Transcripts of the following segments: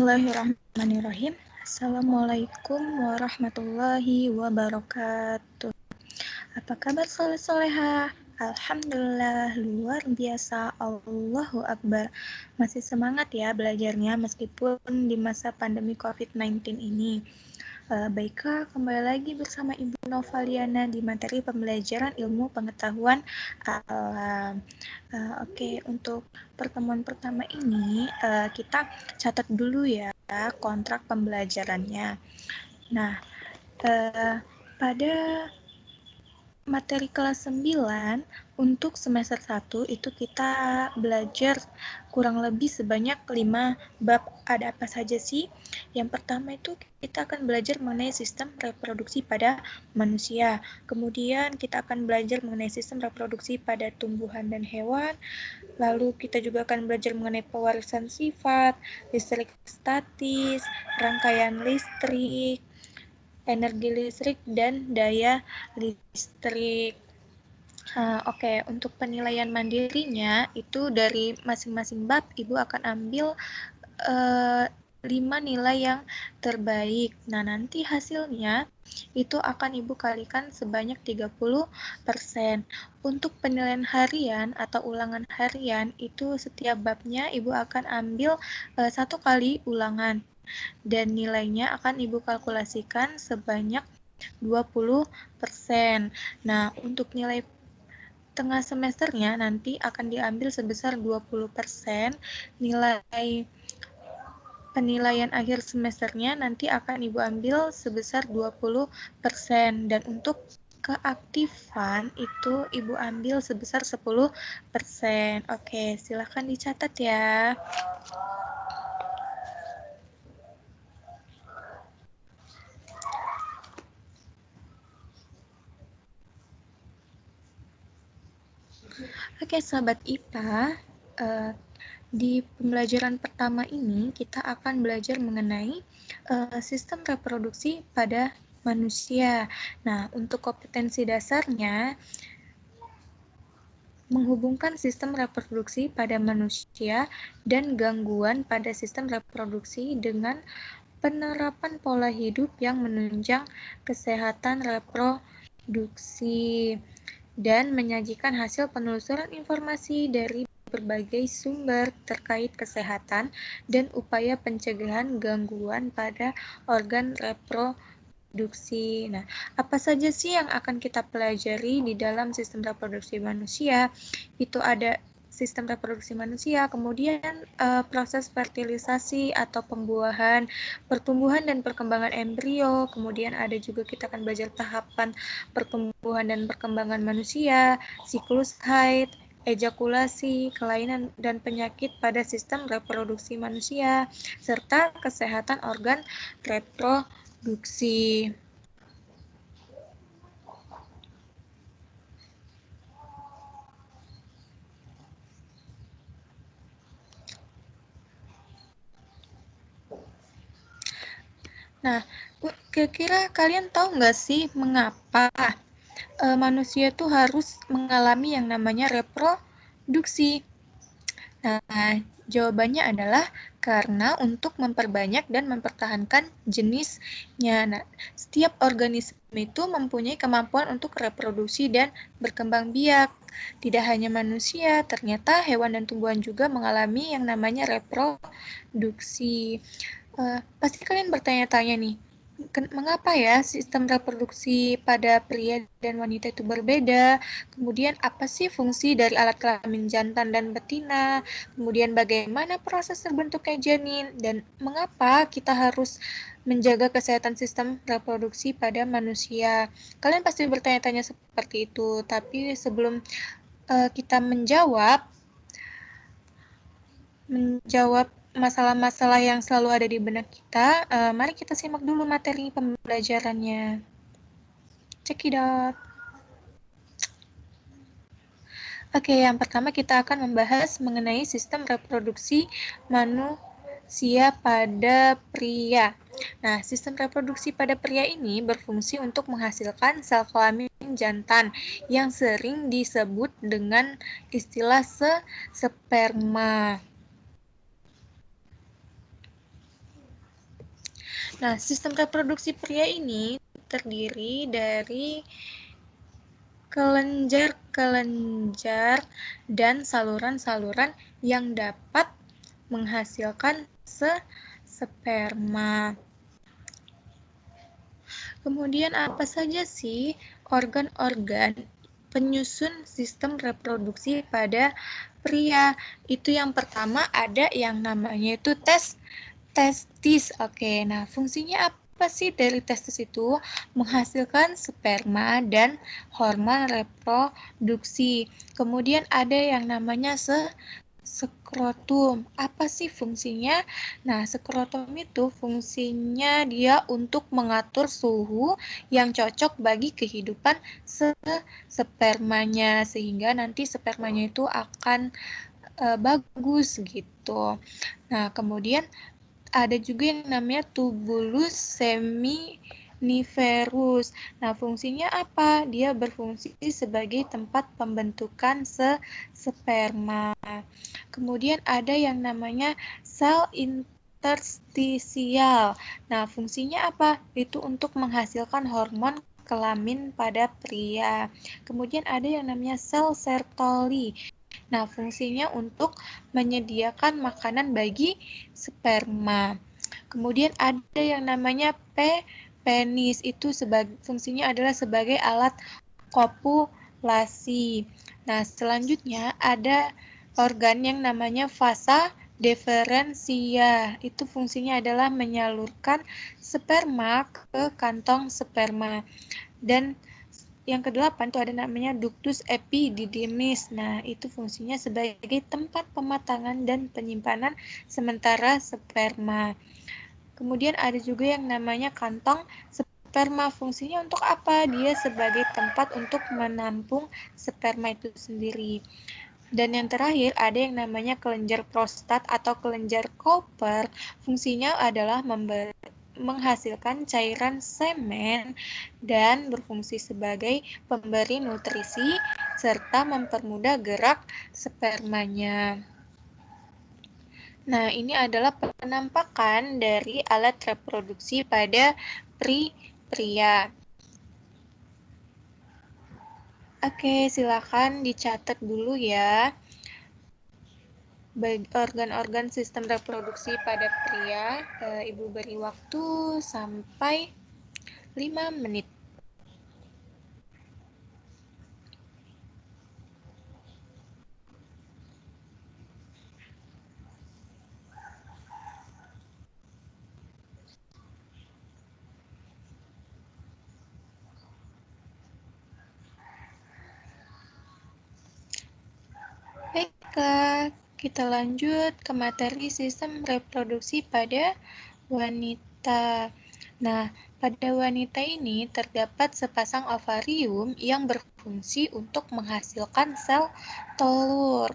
Bismillahirrahmanirrahim. Assalamualaikum warahmatullahi wabarakatuh. Apa kabar soleh-solehah? Alhamdulillah, luar biasa, Allahu Akbar. Masih semangat ya belajarnya meskipun di masa pandemi COVID-19 ini. Baiklah, kembali lagi bersama Ibu Novaliana di materi pembelajaran ilmu pengetahuan alam. Oke, untuk pertemuan pertama ini kita catat dulu ya kontrak pembelajarannya. Nah, pada materi kelas 9 untuk semester 1 itu kita belajar kurang lebih sebanyak 5 bab. Ada apa saja sih? Yang pertama itu kita akan belajar mengenai sistem reproduksi pada manusia. Kemudian kita akan belajar mengenai sistem reproduksi pada tumbuhan dan hewan. Lalu kita juga akan belajar mengenai pewarisan sifat, listrik statis, rangkaian listrik, energi listrik, dan daya listrik. Oke, untuk penilaian mandirinya itu dari masing-masing bab Ibu akan ambil 5 nilai yang terbaik. Nah, nanti hasilnya itu akan Ibu kalikan sebanyak 30%. Untuk penilaian harian atau ulangan harian itu setiap babnya Ibu akan ambil 1 kali ulangan. Dan nilainya akan Ibu kalkulasikan sebanyak 20%. Nah, untuk nilai tengah semesternya nanti akan diambil sebesar 20%, nilai penilaian akhir semesternya nanti akan Ibu ambil sebesar 20%, dan untuk keaktifan itu Ibu ambil sebesar 10%. Oke, silahkan dicatat ya. Oke, sahabat IPA, di pembelajaran pertama ini kita akan belajar mengenai sistem reproduksi pada manusia. Nah, untuk kompetensi dasarnya, menghubungkan sistem reproduksi pada manusia dan gangguan pada sistem reproduksi dengan penerapan pola hidup yang menunjang kesehatan reproduksi, dan menyajikan hasil penelusuran informasi dari berbagai sumber terkait kesehatan dan upaya pencegahan gangguan pada organ reproduksi. Nah, apa saja sih yang akan kita pelajari di dalam sistem reproduksi manusia? Itu ada sistem reproduksi manusia, kemudian proses fertilisasi atau pembuahan, pertumbuhan dan perkembangan embrio, kemudian ada juga kita akan belajar tahapan pertumbuhan dan perkembangan manusia, siklus haid, ejakulasi, kelainan dan penyakit pada sistem reproduksi manusia, serta kesehatan organ reproduksi. Nah, kira-kira kalian tahu nggak sih mengapa manusia tuh harus mengalami yang namanya reproduksi? Nah, jawabannya adalah karena untuk memperbanyak dan mempertahankan jenisnya. Nah, setiap organisme itu mempunyai kemampuan untuk reproduksi dan berkembang biak. Tidak hanya manusia, ternyata hewan dan tumbuhan juga mengalami yang namanya reproduksi. Pasti kalian bertanya-tanya nih, mengapa ya sistem reproduksi pada pria dan wanita itu berbeda? Kemudian apa sih fungsi dari alat kelamin jantan dan betina? Kemudian bagaimana proses terbentuknya janin? Dan mengapa kita harus menjaga kesehatan sistem reproduksi pada manusia? Kalian pasti bertanya-tanya seperti itu, tapi sebelum kita menjawab masalah-masalah yang selalu ada di benak kita, mari kita simak dulu materi pembelajarannya. Check it out. Oke, yang pertama kita akan membahas mengenai sistem reproduksi manusia pada pria. Nah, sistem reproduksi pada pria ini berfungsi untuk menghasilkan sel kelamin jantan yang sering disebut dengan istilah sperma. Nah, sistem reproduksi pria ini terdiri dari kelenjar-kelenjar dan saluran-saluran yang dapat menghasilkan sperma. Kemudian apa saja sih organ-organ penyusun sistem reproduksi pada pria? Itu yang pertama ada yang namanya itu testis. Oke, nah fungsinya apa sih dari testis itu? Menghasilkan sperma dan hormon reproduksi. Kemudian ada yang namanya skrotum. Apa sih fungsinya? Nah, skrotum itu fungsinya dia untuk mengatur suhu yang cocok bagi kehidupan spermanya sehingga nanti spermanya itu akan bagus gitu. Nah, kemudian ada juga yang namanya tubulus seminiferus. Nah, fungsinya apa? Dia berfungsi sebagai tempat pembentukan sperma. Kemudian ada yang namanya sel interstisial. Nah, fungsinya apa? Itu untuk menghasilkan hormon kelamin pada pria. Kemudian ada yang namanya sel Sertoli. Nah, fungsinya untuk menyediakan makanan bagi sperma. Kemudian ada yang namanya penis, itu fungsinya adalah sebagai alat kopulasi. Nah, selanjutnya ada organ yang namanya vasa deferensia. Itu fungsinya adalah menyalurkan sperma ke kantong sperma. Dan yang kedelapan itu ada namanya ductus epididymis. Nah, itu fungsinya sebagai tempat pematangan dan penyimpanan sementara sperma. Kemudian ada juga yang namanya kantong sperma. Fungsinya untuk apa? Dia sebagai tempat untuk menampung sperma itu sendiri. Dan yang terakhir ada yang namanya kelenjar prostat atau kelenjar Cooper. Fungsinya adalah menghasilkan cairan semen dan berfungsi sebagai pemberi nutrisi serta mempermudah gerak spermanya. Nah, ini adalah penampakan dari alat reproduksi pada pria. Oke, silakan dicatat dulu ya. Organ-organ sistem reproduksi pada pria, Ibu beri waktu sampai 5 menit. Baiklah, kita lanjut ke materi sistem reproduksi pada wanita. Nah, pada wanita ini terdapat sepasang ovarium yang berfungsi untuk menghasilkan sel telur.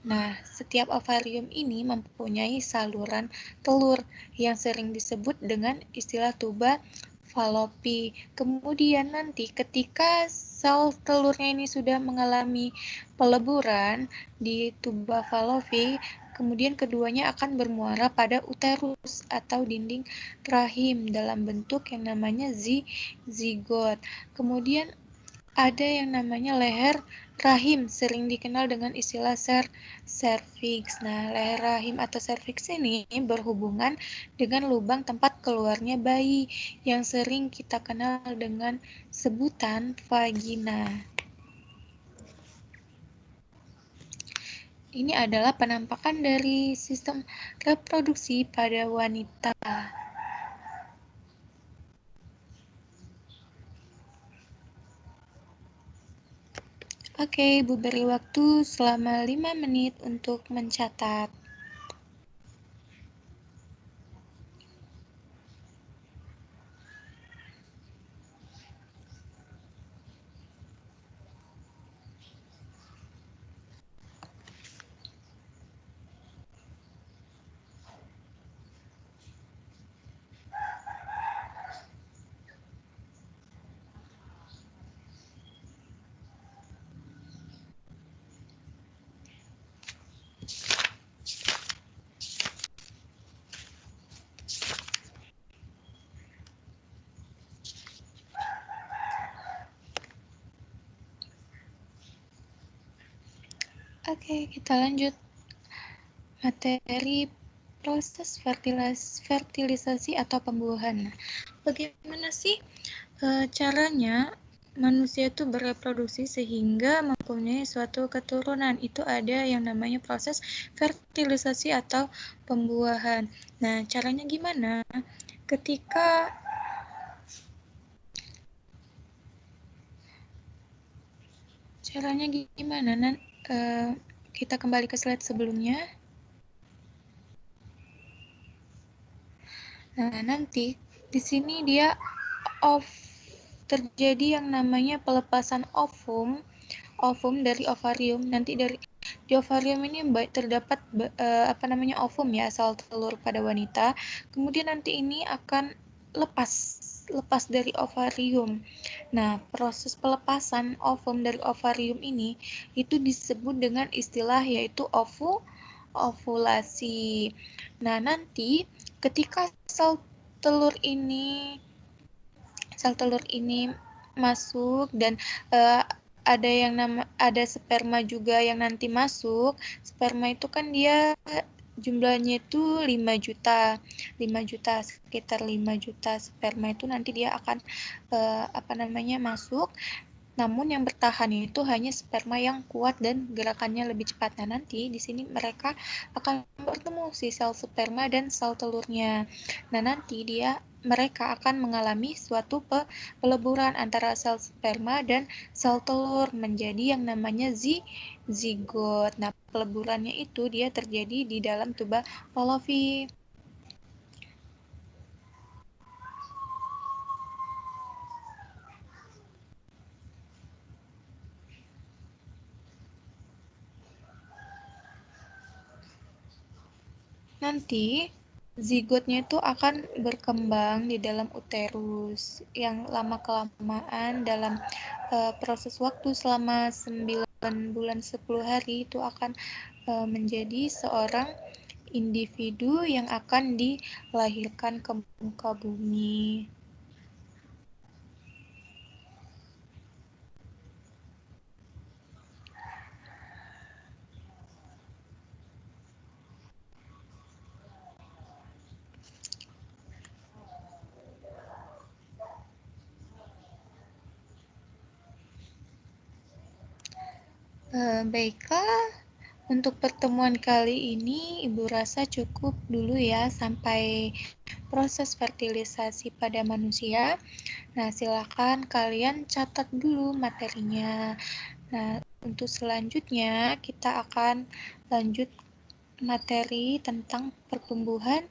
Nah, setiap ovarium ini mempunyai saluran telur yang sering disebut dengan istilah tuba falopi. Kemudian nanti ketika sel telurnya ini sudah mengalami peleburan di tuba falopi, kemudian keduanya akan bermuara pada uterus atau dinding rahim dalam bentuk yang namanya zigot. Kemudian ada yang namanya leher rahim, sering dikenal dengan istilah serviks. Nah, leher rahim atau serviks ini berhubungan dengan lubang tempat keluarnya bayi yang sering kita kenal dengan sebutan vagina. Ini adalah penampakan dari sistem reproduksi pada wanita. Oke, Ibu beri waktu selama 5 menit untuk mencatat. Oke, kita lanjut materi proses fertilisasi atau pembuahan. Bagaimana sih caranya manusia itu bereproduksi sehingga mempunyai suatu keturunan? Itu ada yang namanya proses fertilisasi atau pembuahan. Nah, caranya gimana? Ketika Caranya gimana, Nan? Kita kembali ke slide sebelumnya. Nah, nanti di sini dia terjadi yang namanya pelepasan ovum dari ovarium. Nanti di ovarium ini terdapat ovum ya, sel telur pada wanita. Kemudian nanti ini akan lepas dari ovarium. Nah, proses pelepasan ovum dari ovarium ini itu disebut dengan istilah yaitu ovulasi. Nah, nanti ketika sel telur ini masuk dan ada sperma juga yang nanti masuk. Sperma itu kan dia jumlahnya itu 5 juta, sekitar 5 juta sperma itu nanti dia akan masuk. Namun yang bertahan itu hanya sperma yang kuat dan gerakannya lebih cepat. Nah, nanti di sini mereka akan bertemu si sel sperma dan sel telurnya. Nah, nanti mereka akan mengalami suatu peleburan antara sel sperma dan sel telur menjadi yang namanya zigot. Nah, peleburannya itu dia terjadi di dalam tuba Pavlovi. Nanti zigotnya itu akan berkembang di dalam uterus yang lama-kelamaan dalam proses waktu selama 9 bulan 10 hari itu akan menjadi seorang individu yang akan dilahirkan ke muka bumi. Baiklah, untuk pertemuan kali ini Ibu rasa cukup dulu ya sampai proses fertilisasi pada manusia. Nah, silakan kalian catat dulu materinya. Nah, untuk selanjutnya kita akan lanjut materi tentang pertumbuhan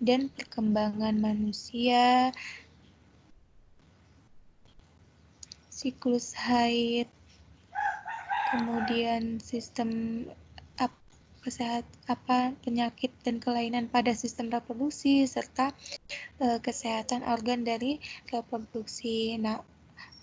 dan perkembangan manusia, siklus haid, kemudian sistem penyakit dan kelainan pada sistem reproduksi serta kesehatan organ dari reproduksi. Nah,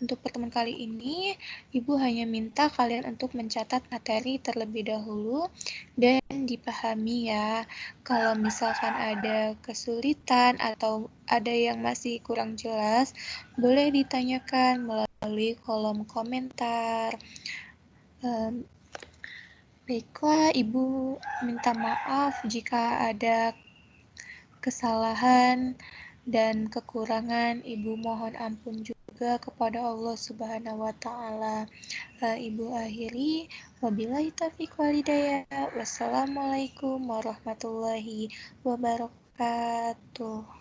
untuk pertemuan kali ini, Ibu hanya minta kalian untuk mencatat materi terlebih dahulu dan dipahami ya. Kalau misalkan ada kesulitan atau ada yang masih kurang jelas, boleh ditanyakan melalui kolom komentar. Baiklah, Ibu minta maaf jika ada kesalahan dan kekurangan. Ibu mohon ampun juga kepada Allah Subhanahu wa Ta'ala. Ibu akhiri, wabillahi taufiq wal hidayah. Wassalamualaikum warahmatullahi wabarakatuh.